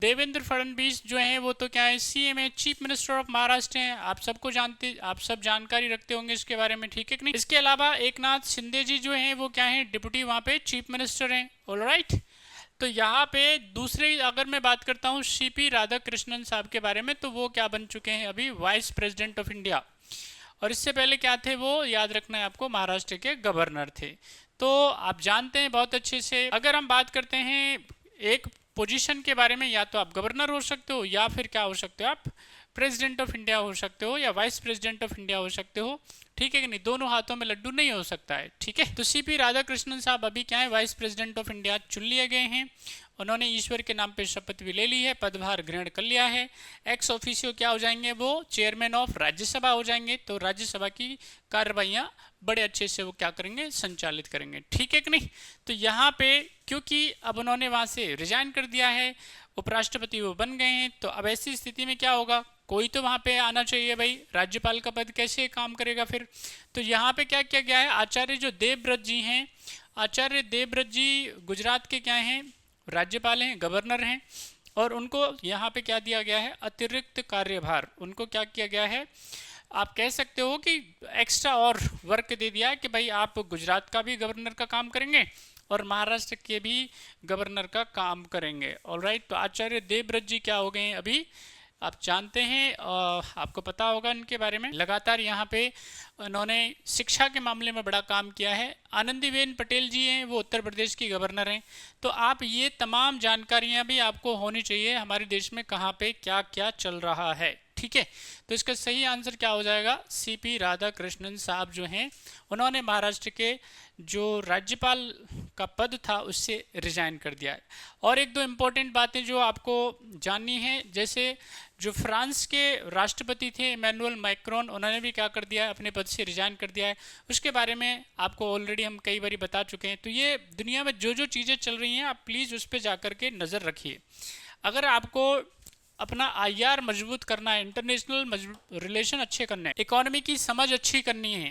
देवेंद्र फडणवीस जो है वो तो क्या है, सीएम है, चीफ मिनिस्टर ऑफ महाराष्ट्र हैं। आप सबको जानते, आप सब जानकारी रखते होंगे इसके बारे में, ठीक है कि नहीं। इसके अलावा एकनाथ शिंदे जी जो हैं वो क्या है, डिप्टी वहाँ पे चीफ मिनिस्टर हैं। ऑलराइट, तो यहाँ पे दूसरे अगर मैं बात करता हूँ सीपी राधाकृष्णन साहब के बारे में, तो वो क्या बन चुके हैं अभी, वाइस प्रेसिडेंट ऑफ इंडिया। और इससे पहले क्या थे वो, याद रखना है आपको, महाराष्ट्र के गवर्नर थे। तो आप जानते हैं बहुत अच्छे से। अगर हम बात करते हैं एक पोजीशन के बारे में, या तो आप गवर्नर हो सकते हो या फिर क्या हो सकते हो, आप प्रेसिडेंट ऑफ इंडिया हो सकते हो या वाइस प्रेसिडेंट ऑफ इंडिया हो सकते हो, ठीक है कि नहीं। दोनों हाथों में लड्डू नहीं हो सकता है, ठीक है। तो सीपी राधाकृष्णन साहब अभी क्या है, वाइस प्रेसिडेंट ऑफ इंडिया चुन लिए गए हैं। उन्होंने ईश्वर के नाम पे शपथ भी ले ली है, पदभार ग्रहण कर लिया है। एक्स ऑफिशियो क्या हो जाएंगे, वो चेयरमैन ऑफ राज्यसभा हो जाएंगे। तो राज्यसभा की कार्रवाइयाँ बड़े अच्छे से वो क्या करेंगे, संचालित करेंगे, ठीक है कि नहीं। तो यहाँ पे क्योंकि अब उन्होंने वहाँ से रिजाइन कर दिया है, उपराष्ट्रपति वो बन गए हैं, तो अब ऐसी स्थिति में क्या होगा, कोई तो वहाँ पे आना चाहिए भाई। राज्यपाल का पद कैसे काम करेगा फिर। तो यहाँ पे क्या किया गया है, आचार्य जो देवव्रत जी हैं, आचार्य देवव्रत जी गुजरात के क्या हैं, राज्यपाल हैं, गवर्नर हैं। और उनको यहाँ पे क्या दिया गया है, अतिरिक्त कार्यभार उनको क्या किया गया है, आप कह सकते हो कि एक्स्ट्रा और वर्क दे दिया है कि भाई आप गुजरात का भी गवर्नर का काम करेंगे और महाराष्ट्र के भी गवर्नर का काम करेंगे। ऑलराइट, तो आचार्य देवव्रत जी क्या हो गए हैं अभी, आप जानते हैं, आपको पता होगा इनके बारे में। लगातार यहाँ पे उन्होंने शिक्षा के मामले में बड़ा काम किया है। आनंदीबेन पटेल जी हैं, वो उत्तर प्रदेश की गवर्नर हैं। तो आप ये तमाम जानकारियाँ भी आपको होनी चाहिए हमारे देश में कहाँ पे क्या क्या चल रहा है, ठीक है। तो इसका सही आंसर क्या हो जाएगा, सीपी राधाकृष्णन साहब जो हैं उन्होंने महाराष्ट्र के जो राज्यपाल का पद था उससे रिजाइन कर दिया है। और एक दो इम्पोर्टेंट बातें जो आपको जाननी है, जैसे जो फ्रांस के राष्ट्रपति थे इमैनुअल मैक्रोन, उन्होंने भी क्या कर दिया है, अपने पद से रिजाइन कर दिया है। उसके बारे में आपको ऑलरेडी हम कई बार बता चुके हैं। तो ये दुनिया में जो जो चीज़ें चल रही हैं आप प्लीज़ उस पर जा कर के नज़र रखिए। अगर आपको अपना आईआर मजबूत करना है, इंटरनेशनल रिलेशन अच्छे करने हैं, इकोनॉमी की समझ अच्छी करनी है,